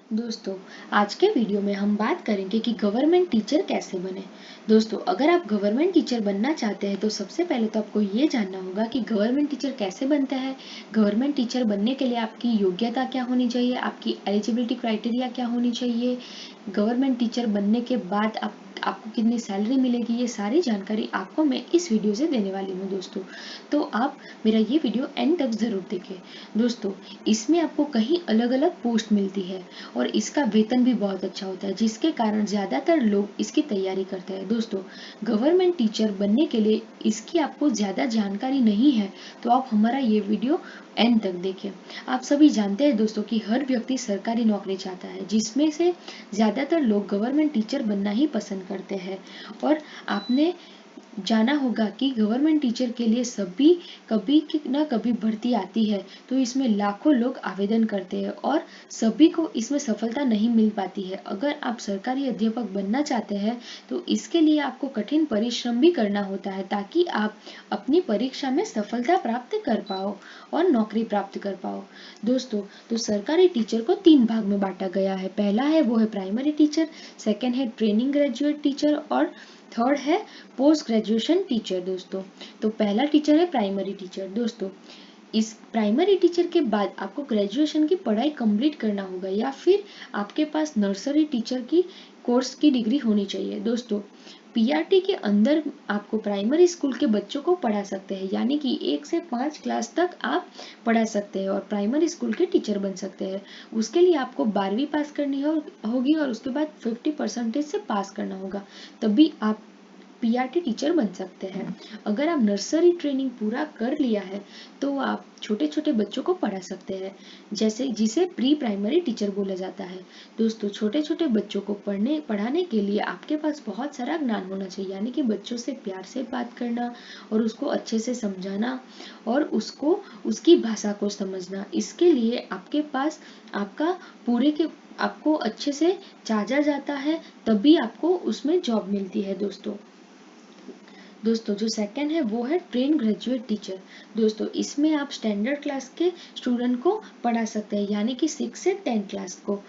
दोस्तों, आज के वीडियो में हम बात करेंगे कि गवर्नमेंट टीचर कैसे बने। दोस्तों, अगर आप गवर्नमेंट टीचर बनना चाहते हैं तो सबसे पहले तो आपको ये जानना होगा कि गवर्नमेंट टीचर कैसे बनता है। गवर्नमेंट टीचर बनने के लिए आपकी योग्यता क्या होनी चाहिए, आपकी एलिजिबिलिटी क्राइटेरिया क्या होनी चाहिए, गवर्नमेंट टीचर बनने के बाद आपको कितनी सैलरी मिलेगी, ये सारी जानकारी आपको मैं इस वीडियो से देने वाली हूँ दोस्तों। तो आप मेरा ये वीडियो एंड तक ज़रूर देखें। दोस्तों, इसमें आपको कहीं अलग अलग पोस्ट मिलती है और इसका वेतन भी बहुत अच्छा होता है, जिसके कारण ज़्यादातर लोग इसकी तैयारी करते हैं। दोस्तों, गवर्नमेंट टीचर बनने के लिए इसकी आपको ज़्यादा जानकारी नहीं है तो आप हमारा ये वीडियो एंड तक देखें। आप सभी जानते हैं दोस्तों कि हर व्यक्ति सरकारी नौकरी चाहता है, जिसमें से ज़्यादातर लोग गवर्नमेंट टीचर बनना ही पसंद करते हैं। और आपने जाना होगा कि गवर्नमेंट टीचर के लिए सभी कभी ना कभी भर्ती आती है, तो इसमें लाखों लोग आवेदन करते हैं और सभी को इसमें सफलता नहीं मिल पाती है। अगर आप सरकारी अध्यापक बनना चाहते हैं तो इसके लिए आपको कठिन परिश्रम भी करना होता है, ताकि आप अपनी परीक्षा में सफलता प्राप्त कर पाओ और नौकरी प्राप्त कर पाओ। दोस्तों, तो सरकारी टीचर को 3 भाग में बांटा गया है। पहला है वो है प्राइमरी टीचर, सेकंड है ट्रेनिंग ग्रेजुएट टीचर और थर्ड है पोस्ट ग्रेजुएशन टीचर। दोस्तों, तो पहला टीचर है प्राइमरी टीचर। दोस्तों, इस प्राइमरी टीचर के बाद आपको ग्रेजुएशन की पढ़ाई कंप्लीट करना होगा या फिर आपके पास नर्सरी टीचर की कोर्स की डिग्री होनी चाहिए। दोस्तों, पीआरटी के अंदर आपको प्राइमरी स्कूल के बच्चों को पढ़ा सकते हैं, यानी कि 1 से 5 क्लास तक आप पढ़ा सकते हैं और प्राइमरी स्कूल के टीचर बन सकते हैं। उसके लिए आपको 12वीं पास करनी होगी और उसके बाद 50% से पास करना होगा, तभी आप पीआरटी टीचर बन सकते हैं। अगर आप नर्सरी ट्रेनिंग पूरा कर लिया है तो आप छोटे छोटे बच्चों को पढ़ा सकते हैं, जैसे जिसे प्री प्राइमरी टीचर बोला जाता है। दोस्तों, छोटे छोटे बच्चों को पढ़ाने के लिए आपके पास बहुत सारा ज्ञान होना चाहिए, यानी कि बच्चों से प्यार से बात करना और उसको अच्छे से समझाना और उसको उसकी भाषा को समझना। इसके लिए आपके पास आपका पूरे के आपको अच्छे से जांचा जाता है, तभी आपको उसमें जॉब मिलती है। दोस्तों, जो सेकंड है वो है ट्रेन ग्रेजुएट टीचर। दोस्तों, इसमें आप स्टैंडर्ड क्लास के स्टूडेंट को पढ़ा सकते हैं, यानी कि 6 से 10 क्लास को।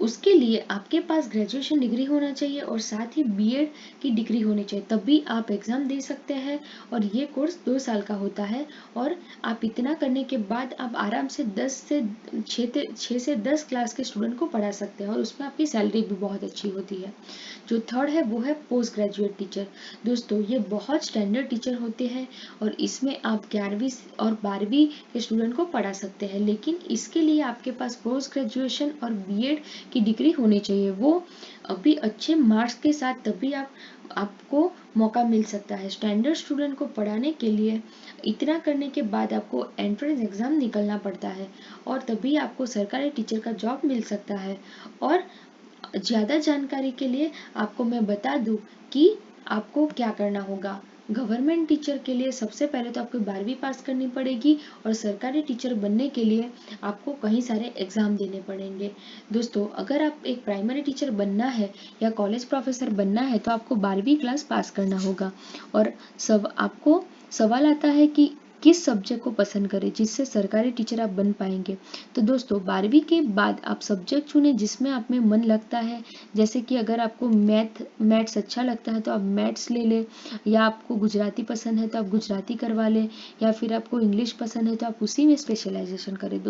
उसके लिए आपके पास ग्रेजुएशन डिग्री होना चाहिए और साथ ही बीएड की डिग्री होनी चाहिए, तभी आप एग्ज़ाम दे सकते हैं। और ये कोर्स 2 साल का होता है और आप इतना करने के बाद आप आराम से 6 से 10 क्लास के स्टूडेंट को पढ़ा सकते हैं और उसमें आपकी सैलरी भी बहुत अच्छी होती है। जो थर्ड है वो है पोस्ट ग्रेजुएट टीचर। दोस्तों, ये बहुत स्टैंडर्ड टीचर होते हैं और इसमें आप 11वीं और 12वीं के स्टूडेंट को पढ़ा सकते हैं, लेकिन इसके लिए आपके पास पोस्ट ग्रेजुएशन और बीएड की डिग्री होनी चाहिए। वो अभी अच्छे मार्क्स के साथ तभी आपको मौका मिल सकता है। स्टैंडर्ड स्टूडेंट को पढ़ाने के लिए इतना करने के बाद आपको एंट्रेंस एग्जाम निकलना पड़ता है और तभी आपको सरकारी टीचर का जॉब मिल सकता है। और ज़्यादा जानकारी के लिए आपको मैं बता दूं कि आपको क्या करना होगा। गवर्नमेंट टीचर के लिए सबसे पहले तो आपको 12वीं पास करनी पड़ेगी और सरकारी टीचर बनने के लिए आपको कई सारे एग्जाम देने पड़ेंगे। दोस्तों, अगर आप एक प्राइमरी टीचर बनना है या कॉलेज प्रोफेसर बनना है तो आपको 12वीं क्लास पास करना होगा। और आपको सवाल आता है कि किस सब्जेक्ट को पसंद करें जिससे सरकारी टीचर आप बन पाएंगे। तो दोस्तों, 12वीं के बाद आप सब्जेक्ट चुनें जिसमें आप में मन लगता है। जैसे कि अगर आपको मैथ्स अच्छा लगता है तो आप मैथ्स ले लें, या आपको गुजराती पसंद है तो आप गुजराती करवा लें, या फिर आपको इंग्लिश पसंद है तो आप उसी में स्पेशलाइजेशन करें।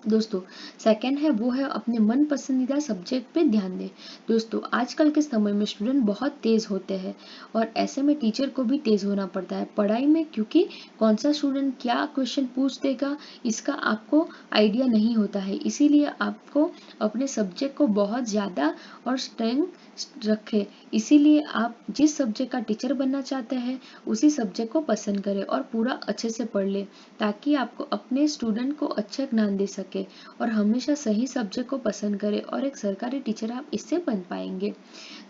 दोस्तों, सेकंड है वो है अपने मन पसंदीदा सब्जेक्ट पे ध्यान दें। दोस्तों, आजकल के समय में स्टूडेंट बहुत तेज होते हैं और ऐसे में टीचर को भी तेज होना पड़ता है पढ़ाई में, क्योंकि कौन सा स्टूडेंट क्या क्वेश्चन पूछ देगा इसका आपको आइडिया नहीं होता है। इसीलिए आपको अपने सब्जेक्ट को बहुत ज़्यादा और स्ट्रेंथ रखें। इसीलिए आप जिस सब्जेक्ट का टीचर बनना चाहते हैं उसी सब्जेक्ट को पसंद करें और पूरा अच्छे से पढ़ लें, ताकि आपको अपने स्टूडेंट को अच्छा ज्ञान दे सके। और हमेशा सही सब्जेक्ट को पसंद करें और एक सरकारी टीचर आप इससे बन पाएंगे।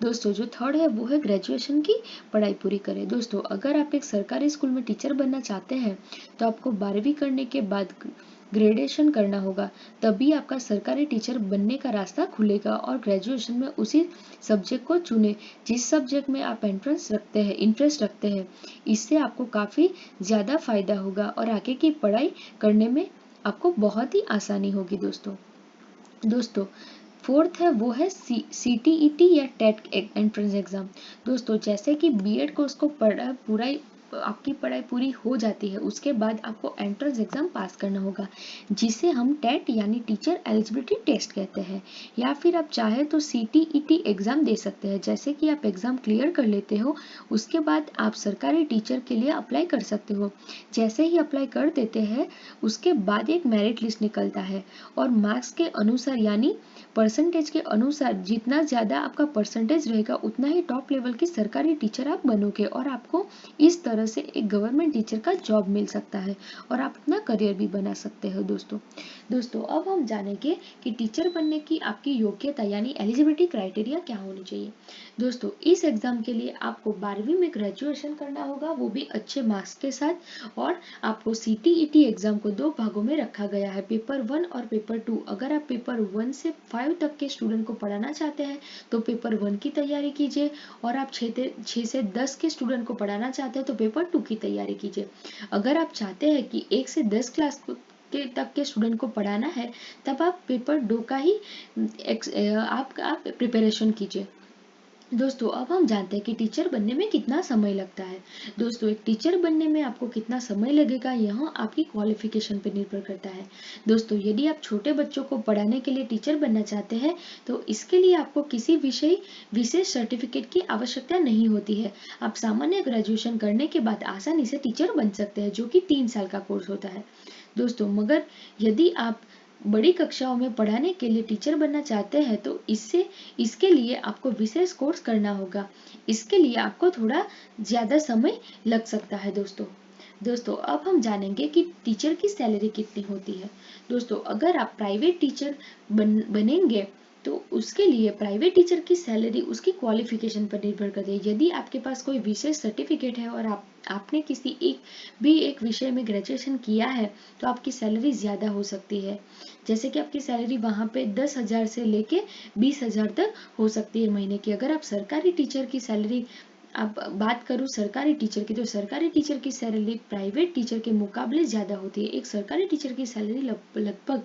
दोस्तों, जो थर्ड है वो है ग्रेजुएशन की पढ़ाई पूरी करें। दोस्तों, अगर आप एक सरकारी स्कूल में टीचर बनना चाहते हैं तो आपको 12वीं करने के बाद ग्रेजुएशन करना होगा, तभी आपका सरकारी टीचर बनने का रास्ता खुलेगा। और ग्रेजुएशन में उसी सब्जेक्ट को चुने जिस सब्जेक्ट में आप इंटरेस्ट रखते हैं। इससे आपको काफ़ी ज़्यादा फायदा होगा और आगे की पढ़ाई करने में आपको बहुत ही आसानी होगी। दोस्तों, दोस्तों फोर्थ है वो है CTET या टेट एंट्रेंस एग्जाम। दोस्तों जैसे कि बीएड कोर्स को आपकी पढ़ाई पूरी हो जाती है, उसके बाद आपको एंट्रेंस एग्जाम पास करना होगा, जिसे हम टेट यानी टीचर एलिजिबिलिटी टेस्ट कहते हैं। या फिर आप चाहे तो CTET एग्जाम दे सकते हैं। जैसे कि आप एग्जाम क्लियर कर लेते हो, उसके बाद आप सरकारी टीचर के लिए अप्लाई कर सकते हो। जैसे ही अप्लाई कर देते हैं, उसके बाद एक मेरिट लिस्ट निकलता है और मार्क्स के अनुसार यानी परसेंटेज के अनुसार जितना ज़्यादा आपका परसेंटेज रहेगा, उतना ही टॉप लेवल की सरकारी टीचर आप बनोगे और आपको इस तरह से एक गवर्नमेंट टीचर का जॉब मिल सकता है और आप अपना करियर भी बना सकते हो। दोस्तों अब हम जानेंगे कि टीचर बनने की आपकी योग्यता यानी एलिजिबिलिटी क्राइटेरिया क्या होनी चाहिए। दोस्तों इस एग्जाम के लिए आपको 12वीं में ग्रेजुएशन करना होगा, वो भी अच्छे मार्क्स के साथ। और आपको CTET एग्जाम को 2 भागों में रखा गया है, पेपर 1 और पेपर 2। अगर आप पेपर 1 से 5 तक के स्टूडेंट को पढ़ाना चाहते हैं तो पेपर 1 की तैयारी कीजिए, और आप 6 से 10 के स्टूडेंट को पढ़ाना चाहते हैं तो पेपर 2 की तैयारी कीजिए। अगर आप चाहते हैं कि 1 से 10 क्लास तक के स्टूडेंट को पढ़ाना है, तब आप पेपर 2 का ही आप प्रिपरेशन कीजिए। दोस्तों अब हम जानते हैं कि टीचर बनने में कितना समय लगता है। दोस्तों एक टीचर बनने में आपको कितना समय लगेगा, यह आपकी क्वालिफिकेशन पर निर्भर करता है। दोस्तों यदि आप छोटे बच्चों को पढ़ाने के लिए टीचर बनना चाहते हैं तो इसके लिए आपको किसी विशेष सर्टिफिकेट की आवश्यकता नहीं होती है। आप सामान्य ग्रेजुएशन करने के बाद आसानी से टीचर बन सकते हैं, जो कि 3 साल का कोर्स होता है। दोस्तों मगर यदि आप बड़ी कक्षाओं में पढ़ाने के लिए टीचर बनना चाहते हैं तो इसके लिए आपको विशेष कोर्स करना होगा। इसके लिए आपको थोड़ा ज़्यादा समय लग सकता है। दोस्तों अब हम जानेंगे कि टीचर की सैलरी कितनी होती है। दोस्तों अगर आप प्राइवेट टीचर बनेंगे तो उसके लिए प्राइवेट टीचर की सैलरी उसकी क्वालिफिकेशन पर निर्भर करती है। यदि आपके पास कोई विशेष सर्टिफिकेट है और आपने किसी एक विषय में ग्रेजुएशन किया है तो आपकी सैलरी ज़्यादा हो सकती है। जैसे कि आपकी सैलरी वहाँ पे 10,000 से लेके 20,000 तक हो सकती है महीने की। अगर आप सरकारी टीचर की सैलरी अब बात करूँ सरकारी टीचर की, तो सरकारी टीचर की सैलरी प्राइवेट टीचर के मुकाबले ज़्यादा होती है। एक सरकारी टीचर की सैलरी लगभग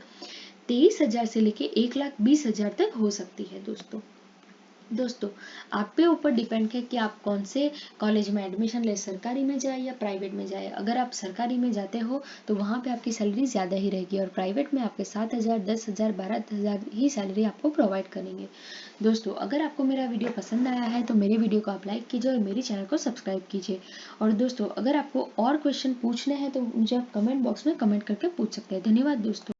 23,000 से लेके 1,20,000 तक हो सकती है। दोस्तों आप पे ऊपर डिपेंड है कि आप कौन से कॉलेज में एडमिशन ले, सरकारी में जाए या प्राइवेट में जाए। अगर आप सरकारी में जाते हो तो वहाँ पे आपकी सैलरी ज़्यादा ही रहेगी और प्राइवेट में आपके 7,000, 10,000, 12,000 ही सैलरी आपको प्रोवाइड करेंगे। दोस्तों अगर आपको मेरा वीडियो पसंद आया है तो मेरे वीडियो को आप लाइक कीजिए और मेरे चैनल को सब्सक्राइब कीजिए। और दोस्तों अगर आपको और क्वेश्चन पूछने हैं तो मुझे आप कमेंट बॉक्स में कमेंट करके पूछ सकते हैं। धन्यवाद दोस्तों।